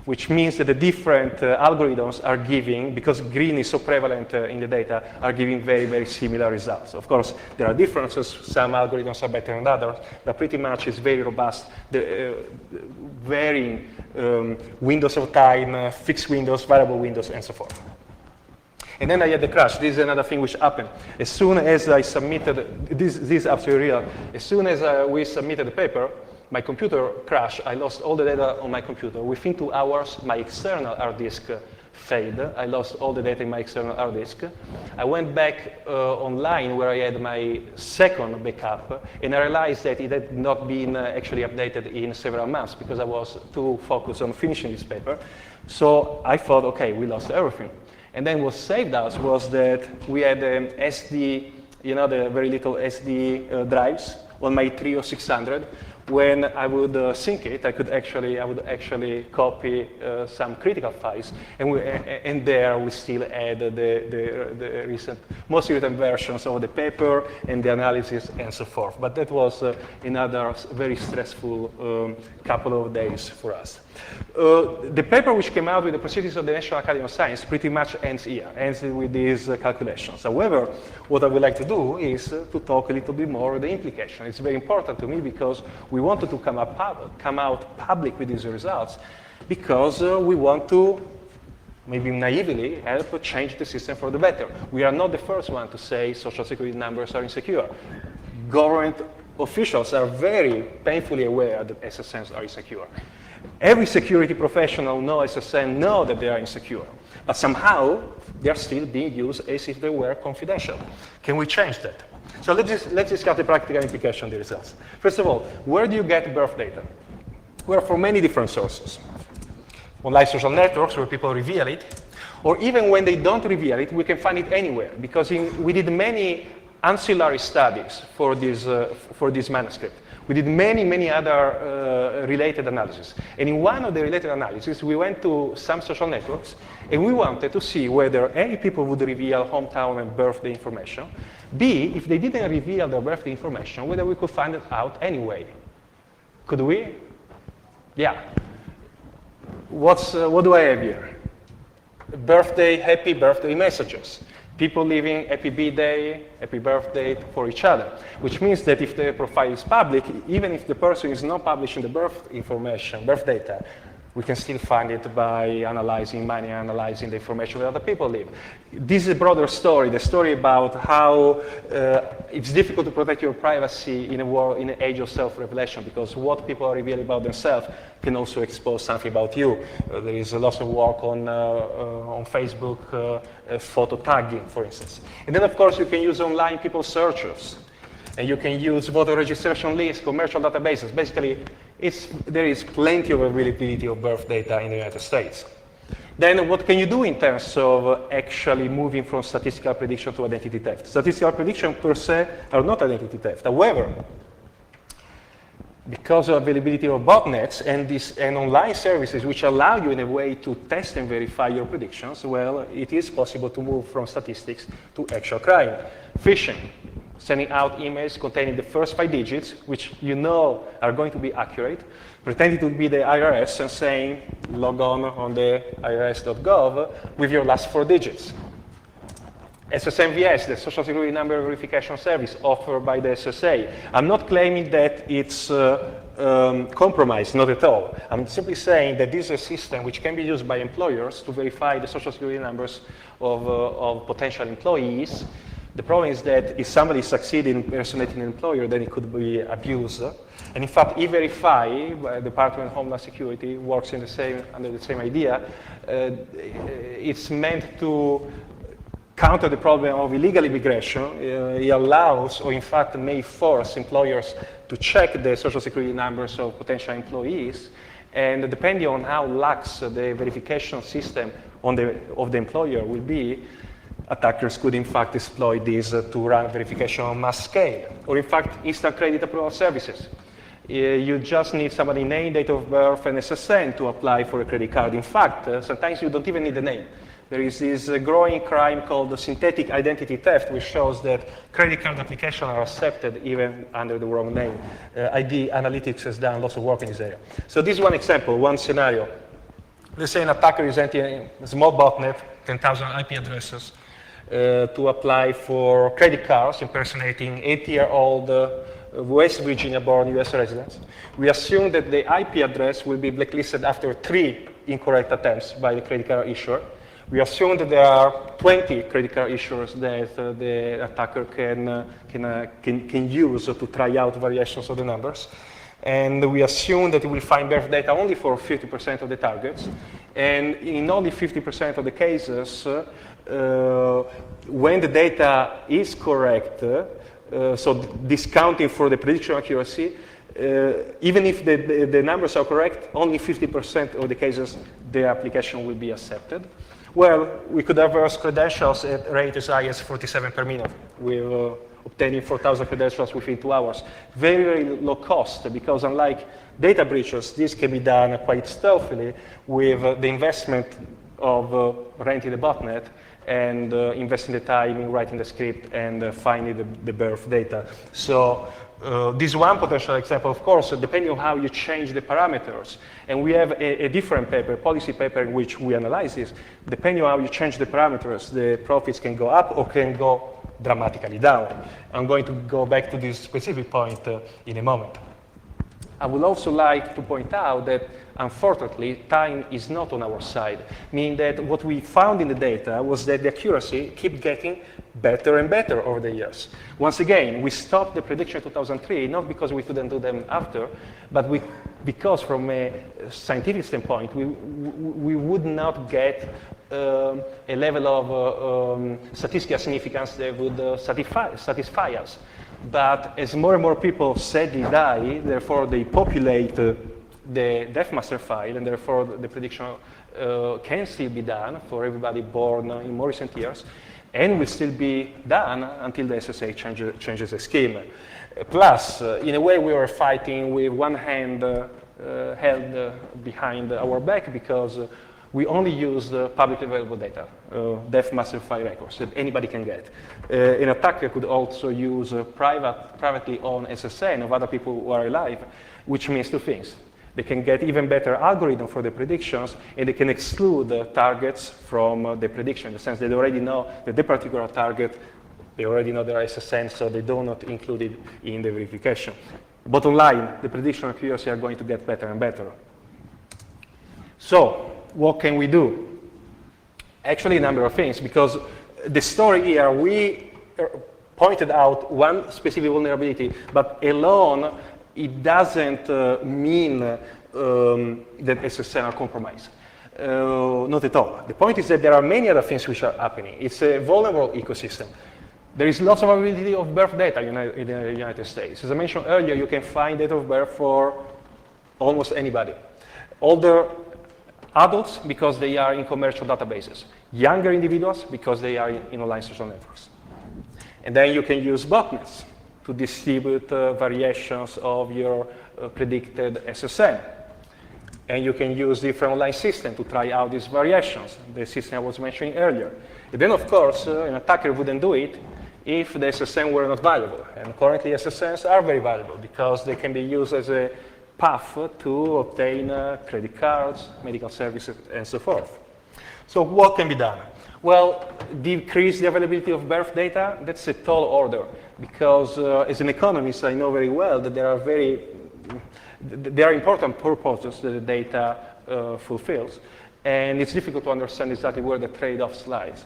which means that the different algorithms are giving, because green is so prevalent in the data, are giving very, very similar results. Of course, there are differences. Some algorithms are better than others, but pretty much it's very robust, varying windows of time, fixed windows, variable windows, and so forth. And then I had the crash. This is another thing which happened. As soon as I submitted, this is absolutely real. As soon as we submitted the paper, my computer crashed. I lost all the data on my computer. Within 2 hours, my external hard disk failed. I lost all the data in my external hard disk. I went back online where I had my second backup, and I realized that it had not been actually updated in several months because I was too focused on finishing this paper. So I thought, okay, we lost everything. And then what saved us was that we had SD, you know, the very little SD drives on my Trio 600. When I would sync it, I would actually copy some critical files, and there we still add the recent, most recent versions of the paper and the analysis and so forth. But that was another very stressful couple of days for us. The paper which came out with the Proceedings of the National Academy of Science pretty much ends here, ends with these calculations. However, what I would like to do is to talk a little bit more of the implication. It's very important to me because we wanted to come out public with these results because we want to, maybe naively, help change the system for the better. We are not the first one to say social security numbers are insecure. Government officials are very painfully aware that SSNs are insecure. Every security professional knows SSN know that they are insecure, but somehow they are still being used as if they were confidential. Can we change that? So let's discuss the practical implication of the results. First of all, where do you get birth data? Well, from many different sources. Online social networks where people reveal it, or even when they don't reveal it, we can find it anywhere because we did many ancillary studies for this manuscript. We did many other related analyses. And in one of the related analyses, we went to some social networks, and we wanted to see whether A, people would reveal hometown and birthday information, B, if they didn't reveal their birthday information, whether we could find it out anyway. Could we? Yeah. What do I have here? Happy birthday messages. People leaving happy B-day, happy birthday for each other, which means that if the profile is public, even if the person is not publishing the birth information, birth data, we can still find it by analyzing the information that other people leave. This is a broader story, the story about how it's difficult to protect your privacy in an age of self-revelation, because what people are revealing about themselves can also expose something about you. There is a lot of work on Facebook, photo tagging, for instance. And then, of course, you can use online people searchers. And you can use voter registration lists, commercial databases. Basically, there is plenty of availability of birth data in the United States. Then what can you do in terms of actually moving from statistical prediction to identity theft? Statistical prediction per se are not identity theft. However, because of availability of botnets and online services which allow you in a way to test and verify your predictions, well, it is possible to move from statistics to actual crime. Phishing. sending out emails containing the first 5 digits, which you know are going to be accurate, pretending to be the IRS and saying, log on the irs.gov with your last 4 digits. SSNVS, the Social Security Number Verification Service offered by the SSA. I'm not claiming that it's compromised, not at all. I'm simply saying that this is a system which can be used by employers to verify the Social Security numbers of potential employees. The problem is that if somebody succeeds in impersonating an employer, then it could be abused. And in fact, E-Verify, by the Department of Homeland Security, works in under the same idea. It's meant to counter the problem of illegal immigration. It allows, or in fact may force employers to check the Social Security numbers of potential employees. And depending on how lax the verification system of the employer will be, attackers could in fact exploit this to run verification on mass scale. Or in fact, instant credit approval services. You just need somebody's name, date of birth, and SSN to apply for a credit card. In fact, sometimes you don't even need the name. There is this growing crime called the synthetic identity theft, which shows that credit card applications are accepted even under the wrong name. ID Analytics has done lots of work in this area. So this is one example, one scenario. Let's say an attacker is entering a small botnet, 10,000 IP addresses, to apply for credit cards, impersonating 8-year-old West Virginia-born US residents. We assume that the IP address will be blacklisted after 3 incorrect attempts by the credit card issuer. We assume that there are 20 credit card issuers that the attacker can use to try out variations of the numbers. And we assume that it will find birth data only for 50% of the targets. And in only 50% of the cases, when the data is correct, so discounting for the prediction accuracy, even if the numbers are correct, only 50% of the cases the application will be accepted. Well, we could have credentials at rate as high as 47 per minute, with obtaining 4,000 credentials within 2 hours. Very, very low cost, because unlike data breaches, this can be done quite stealthily with the investment of renting the botnet and investing the time in writing the script and finding the birth data. So this one potential example, of course, depending on how you change the parameters. And we have a different paper, policy paper, in which we analyze this. Depending on how you change the parameters, the profits can go up or can go dramatically down. I'm going to go back to this specific point in a moment. I would also like to point out that, unfortunately, time is not on our side, meaning that what we found in the data was that the accuracy kept getting better and better over the years. Once again, we stopped the prediction in 2003, not because we couldn't do them after, but because from a scientific standpoint, we would not get a level of statistical significance that would satisfy us. But as more and more people sadly die, therefore they populate the death master file, and therefore the prediction can still be done for everybody born in more recent years, and will still be done until the SSA changes the scheme. Plus, in a way, we were fighting with one hand held behind our back, because we only use publicly available data, death master file records that anybody can get. An attacker could also use privately owned SSN of other people who are alive, which means 2 things. They can get even better algorithm for the predictions, and they can exclude the targets from the prediction, in the sense that they already know that the particular target, they already know their SSN, so they do not include it in the verification. Bottom line, the prediction accuracy are going to get better and better. So, what can we do? Actually, a number of things, because the story here, we pointed out one specific vulnerability, but alone, it doesn't mean that SSN are compromised. Not at all. The point is that there are many other things which are happening. It's a vulnerable ecosystem. There is lots of availability of birth data in the United States. As I mentioned earlier, you can find date of birth for almost anybody. Older adults, because they are in commercial databases. Younger individuals, because they are in online social networks. And then you can use botnets to distribute variations of your predicted SSN. And you can use different online systems to try out these variations, the system I was mentioning earlier. And then, of course, an attacker wouldn't do it if the SSN were not valuable. And currently SSNs are very valuable because they can be used as a path to obtain credit cards, medical services, and so forth. So what can be done? Well, decrease the availability of birth data, that's a tall order, because as an economist, I know very well that there are important purposes that the data fulfills, and it's difficult to understand exactly where the trade-off lies.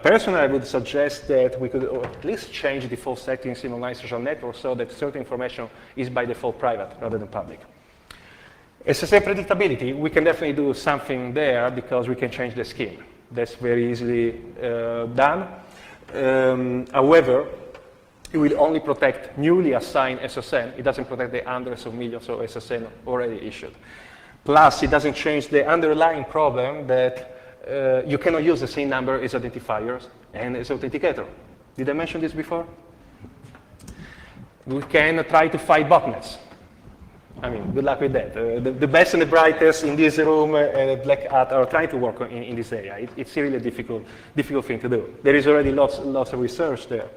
Personally, I would suggest that we could at least change default settings in online social networks so that certain information is by default private rather than public. SSN predictability, we can definitely do something there because we can change the scheme. That's very easily done. However, it will only protect newly assigned SSN. It doesn't protect the hundreds of millions of SSN already issued. Plus, it doesn't change the underlying problem that you cannot use the same number as identifiers and as authenticator. Did I mention this before? We can try to fight botnets. I mean, good luck with that. The best and the brightest in this room and Black Hat are trying to work in this area. It's really a difficult thing to do. There is already lots of research there.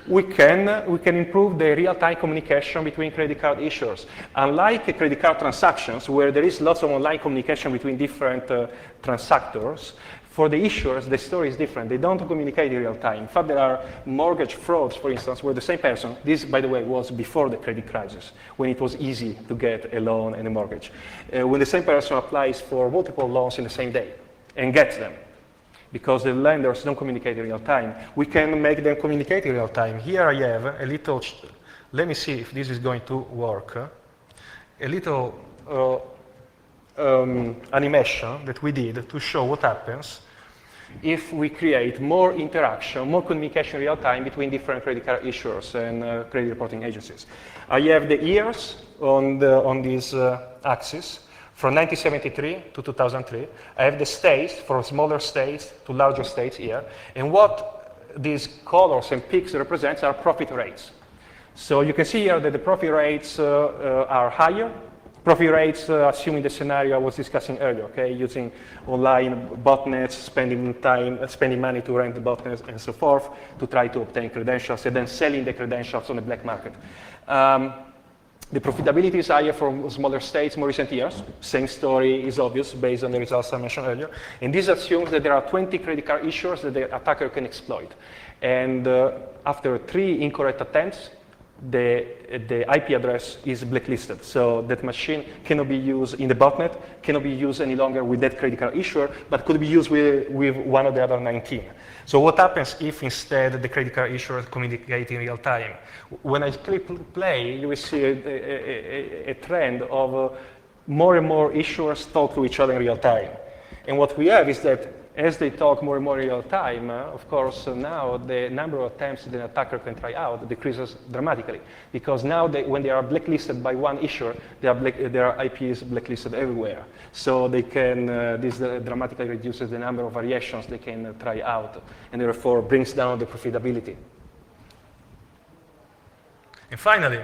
We can improve the real-time communication between credit card issuers. Unlike credit card transactions, where there is lots of online communication between different transactors, for the issuers, the story is different. They don't communicate in real time. In fact, there are mortgage frauds, for instance, where the same person, this, by the way, was before the credit crisis, when it was easy to get a loan and a mortgage. When the same person applies for multiple loans in the same day and gets them, because the lenders don't communicate in real time, we can make them communicate in real time. Here I have a little, let me see if this is going to work, a little animation that we did to show what happens if we create more interaction, more communication in real time between different credit card issuers and credit reporting agencies. I have the years on this axis from 1973 to 2003. I have the states, from smaller states to larger states here. And what these colors and peaks represent are profit rates. So you can see here that the profit rates are higher. Profit rates, assuming the scenario I was discussing earlier, okay, using online botnets, spending money to rent the botnets and so forth to try to obtain credentials and then selling the credentials on the black market. The profitability is higher for smaller states, more recent years. Same story is obvious based on the results I mentioned earlier. And this assumes that there are 20 credit card issuers that the attacker can exploit. And after 3 incorrect attempts, the IP address is blacklisted. So that machine cannot be used in the botnet, cannot be used any longer with that credit card issuer, but could be used with one of the other 19. So what happens if instead the credit card issuer communicate in real time? When I click play, you will see a trend of more and more issuers talk to each other in real time. And what we have is that as they talk more and more in real time, of course, now the number of attempts that an attacker can try out decreases dramatically. Because now, when they are blacklisted by one issuer, their IP is blacklisted everywhere. So they can, this dramatically reduces the number of variations they can try out, and therefore brings down the profitability. And finally,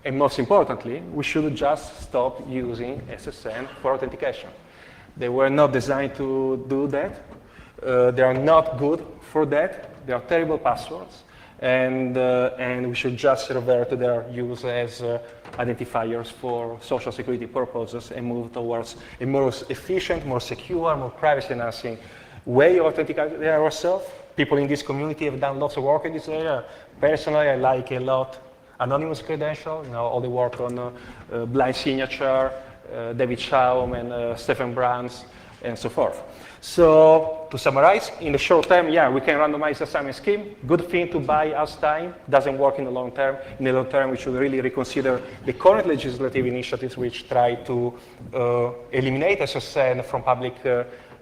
and most importantly, we should just stop using SSN for authentication. They were not designed to do that. They are not good for that. They are terrible passwords. And we should just revert to their use as identifiers for social security purposes and move towards a more efficient, more secure, more privacy-enhancing way of authenticating ourselves. People in this community have done lots of work in this area. Personally, I like a lot anonymous credential, all the work on blind signature, David Schaum and Stefan Brands, and so forth. So to summarize, in the short term, yeah, we can randomize the assignment scheme. Good thing to buy us time. Doesn't work in the long term. In the long term, we should really reconsider the current legislative initiatives which try to eliminate SSN from public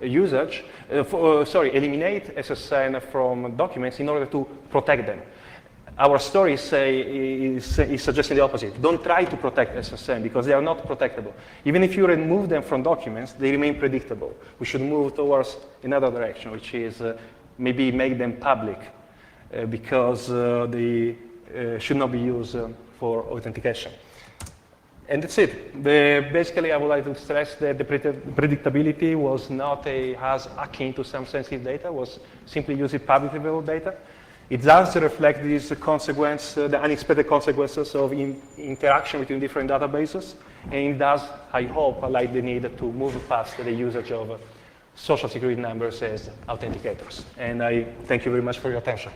usage. Eliminate SSN from documents in order to protect them. Our story is suggesting the opposite. Don't try to protect SSN because they are not protectable. Even if you remove them from documents, they remain predictable. We should move towards another direction, which is maybe make them public because they should not be used for authentication. And that's it. Basically, I would like to stress that the predictability was not as akin to some sensitive data, it was simply using publicly available data. It does reflect these the unexpected consequences of interaction between different databases, and it does, I hope, highlight the need to move past the usage of social security numbers as authenticators. And I thank you very much for your attention.